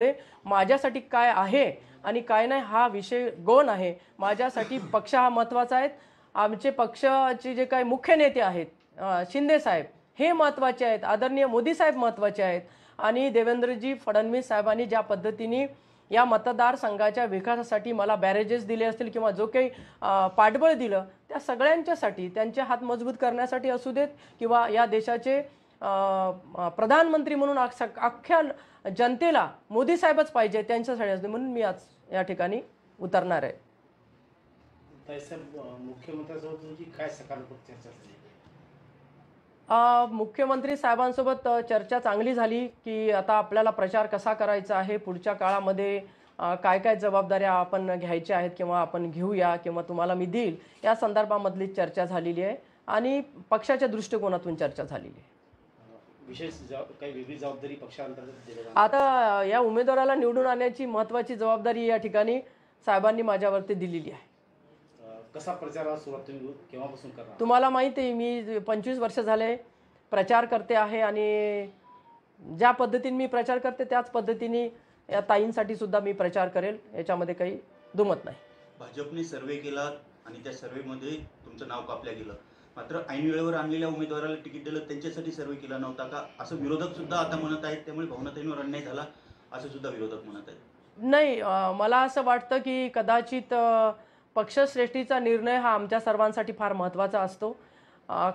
माझ्यासाठी काय आहे आणि काय नाही हा विषय गौण आहे। माझ्यासाठी पक्ष हा महत्त्वाचा आहे। आमचे पक्षाचे जे काही मुख्य नेते आहेत शिंदे साहेब हे महत्त्वाचे आहेत, आदरणीय मोदी साहेब महत्त्वाचे आहेत आणि देवेंद्रजी फडणवीस साहेबांनी ज्या पद्धतीने या मतदारसंघाच्या विकासासाठी मला बॅरेजेस दिले असतील किंवा जो काही पाठबळ दिलं त्या सगळ्यांच्यासाठी, त्यांचे हात मजबूत करण्यासाठी असू देत किंवा या देशाचे प्रधानमंत्री म्हणून अख्ख्या जनतेला मोदी साहेबच पाहिजे त्यांच्यासाठी असते, म्हणून मी आज या ठिकाणी उतरणार आहे। मुख्यमंत्र्यांसोबत तुमची काय सकारात्मक चर्चा झाली? मुख्यमंत्री साहेबांसोबत चर्चा चांगली झाली की आता आपल्याला प्रचार कसा करायचा आहे, पुढच्या काळामध्ये काय काय जबाबदाऱ्या आपण घ्यायच्या आहेत किंवा आपण घेऊया किंवा तुम्हाला मी देईल या संदर्भामधली चर्चा झालेली आहे आणि पक्षाच्या दृष्टिकोनातून चर्चा झालेली आहे। विशेष काही वेगळी जबाबदारी पक्षांतर्गत आता या उमेदवाराला निवडून आणण्याची महत्त्वाची जबाबदारी या ठिकाणी साहेबांनी माझ्यावरती दिलेली आहे। कसा प्रचाराला सुरुवात तुम्ही केव्हापासून करणार? तुम्हाला माहिती आहे मी 25 वर्ष झाले प्रचार करते आहे आणि ज्या पद्धतीने मी प्रचार करते त्याच पद्धतीने या ताईंसाठी सुद्धा मी प्रचार करेल, याच्यामध्ये काही दुमत नाही। भाजपने सर्वे केला आणि त्या सर्वेमध्ये तुमचं नाव कापलं गेलं, मात्र ऐन वेळेवर आणलेल्या उमेदवाराला तिकीट दिलं त्यांच्यासाठी सर्वे केला नव्हता का असं विरोधक सुद्धा आता म्हणत आहेत, त्यामुळे भावनाताईंवर अन्याय झाला असं सुद्धा विरोधक म्हणत आहेत। नाही, मला असं वाटतं की कदाचित पक्षश्रेष्ठीचा निर्णय हा आमच्या सर्वांसाठी फार महत्त्वाचा असतो।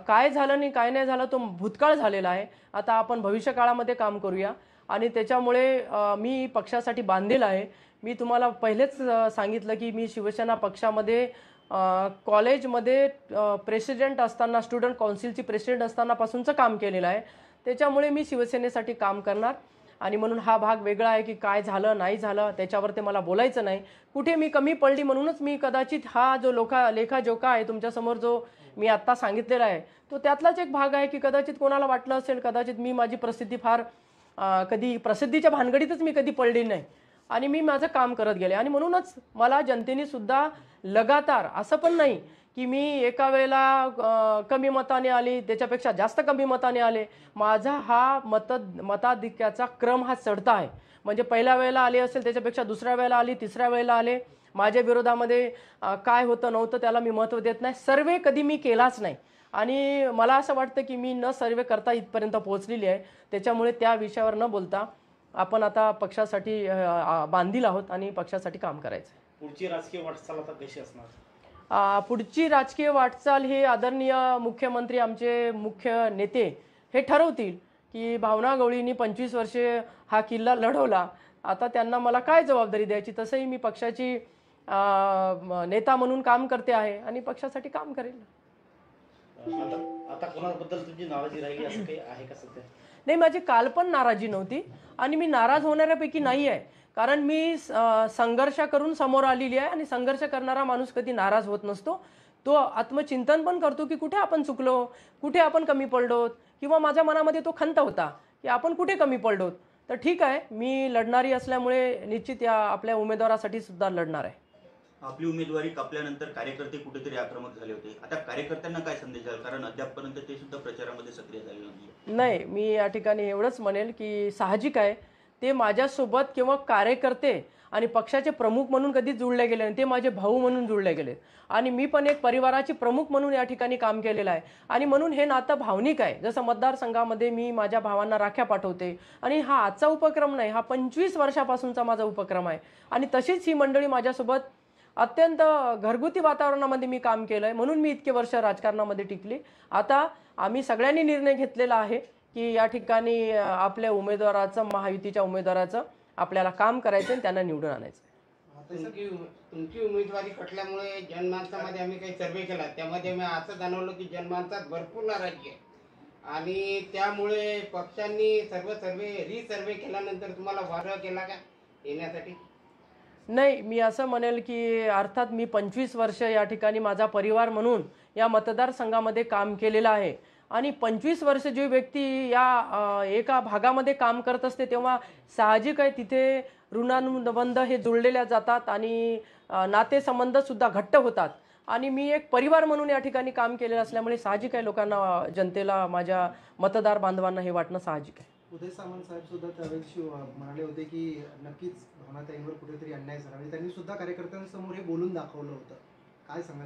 काय झालं आणि काय नाही झालं तो भूतकाळ झालेला आहे, आता आपण भविष्यकाळामध्ये काम करूया आणि त्याच्यामुळे मी पक्षासाठी बांधील आहे। मी तुम्हाला पहिलेच सांगितलं की मी शिवसेना पक्षामध्ये कॉलेजमध्ये प्रेसिडेंट असताना, स्टुडंट काउन्सिलची प्रेसिडेंट असतानापासूनचं काम केलेलं आहे, त्याच्यामुळे मी शिवसेनेसाठी काम करणार आणि म्हणून हा भाग वेगळा आहे की काय झालं नाही झालं त्याच्यावर ते मला बोलायचं नाही। कुठे मी कमी पडली म्हणूनच मी कदाचित हा जो लेखाजोखा आहे तुमच्यासमोर जो मी आत्ता सांगितलेला आहे तो त्यातलाच एक भाग आहे की कदाचित कोणाला वाटलं असेल कदाचित मी माझी प्रसिद्धी फार कधी प्रसिद्धीच्या भानगडीतच मी कधी पडली नाही आणि मी माझं काम करत गेले आणि म्हणूनच मला जनतेने सुद्धा लगातार असं पण नाही की मी एका वेळेला कमी मताने आली त्याच्यापेक्षा जास्त कमी मताने आले, माझा हा मताधिक्याचा क्रम हा चढता आहे। म्हणजे पहिल्या वेळेला आले असेल त्याच्यापेक्षा दुसऱ्या वेळेला आली, तिसऱ्या वेळेला आले, माझ्या विरोधामध्ये काय होतं नव्हतं त्याला मी महत्त्व देत नाही। सर्वे कधी मी केलाच नाही आणि मला असं वाटतं की मी न सर्वे करता इथपर्यंत पोहोचलेली आहे, त्याच्यामुळे त्या विषयावर न बोलता आपण आता पक्षासाठी बांधील आहोत आणि पक्षासाठी काम करायचं आहे। पुढची राजकीय वाटचाल आता कशी असणार? पुढची राजकीय वाटचाल हे आदरणीय मुख्यमंत्री आमचे मुख्य नेते हे ठरवतील की भावना गवळींनी 25 वर्षे हा किल्ला लढवला, आता त्यांना मला काय जबाबदारी द्यायची। तसंही मी पक्षाची नेता म्हणून काम करते आहे आणि पक्षासाठी काम करेल। आता कोणाबद्दल तुमची नाराजी राहिली असं काही आहे का सध्या? नाही, माझी काल पण नाराजी नव्हती आणि मी नाराज होणाऱ्यापैकी नाही आहे, कारण मी संघर्ष करून समोर आलेली आहे आणि संघर्ष करणारा माणूस कधी नाराज होत नसतो। तो आत्मचिंतन पण करतो की कुठे आपण चुकलो, कुठे आपण कमी पडलो किंवा माझ्या मनामध्ये तो खंत होता की आपण कुठे कमी पडलो। तर ठीक आहे, मी लढणारी असल्यामुळे निश्चित या आपल्या उमेदवारासाठी सुद्धा लढणार आहे। आपली उमेदवारी कापल्यानंतर कार्यकर्ते कुठेतरी आक्रमक झाले होते, आता कार्यकर्त्यांना काय संदेश द्याल, कारण अद्यापपर्यंत ते सुद्धा प्रचारामध्ये सक्रिय झाले नाही, मी या ठिकाणी एवढंच म्हणेल की साहजिक आहे ते माझ्यासोबत किंवा कार्यकर्ते आणि पक्षाचे प्रमुख म्हणून कधी जुळले गेले नाही, ते माझे भाऊ म्हणून जुळले गेले आणि मी पण एक परिवाराची प्रमुख म्हणून या ठिकाणी काम केलेलं आहे आणि म्हणून हे नातं भावनिक आहे। जसं मतदारसंघामध्ये मी माझ्या भावांना राख्या पाठवते आणि हा आजचा उपक्रम नाही, हा 25 वर्षापासूनचा माझा उपक्रम आहे आणि तशीच ही मंडळी माझ्यासोबत अत्यंत घरगुती वातावरणामध्ये मी काम केलं आहे, म्हणून मी इतके वर्ष राजकारणामध्ये टिकली। आता आम्ही सगळ्यांनी निर्णय घेतलेला आहे की या ठिकाणी आपल्या उमेदवाराचं, महायुतीच्या उमेदवाराचं आपल्याला काम करायचं आणि त्यांना निवडून आणायचं। तुमची उमेदवारी पटल्यामुळे जनमानसामध्ये आम्ही काही सर्वे केला, त्यामध्ये मी असं जाणवलं की जनमानसात भरपूर नाराजी आहे आणि त्यामुळे पक्षांनी रिसर्वे केल्यानंतर तुम्हाला वारं केला का येण्यासाठी? नाही, मी असं म्हणेल की अर्थात मी 25 वर्ष या ठिकाणी माझा परिवार म्हणून या मतदारसंघामध्ये काम केलेलं आहे आणि 25 वर्ष जी व्यक्ती या एका भागामध्ये काम करत असते तेव्हा साहजिक आहे तिथे ऋणानुबंध हे जुळलेल्या जातात आणि नातेसंबंध सुद्धा घट्ट होतात आणि मी एक परिवार म्हणून या ठिकाणी काम केलेलं असल्यामुळे साहजिक आहे लोकांना, जनतेला, माझ्या मतदार बांधवांना हे वाटणं साहजिक आहे। उदय सामंत साहेब सुद्धा त्यावेळी म्हणाले होते की नक्कीच भावनाताईंवर कुठेतरी अन्याय झाला आणि त्यांनी सुद्धा कार्यकर्त्यांसमोर हे बोलून दाखवलं होतं. काय सांगा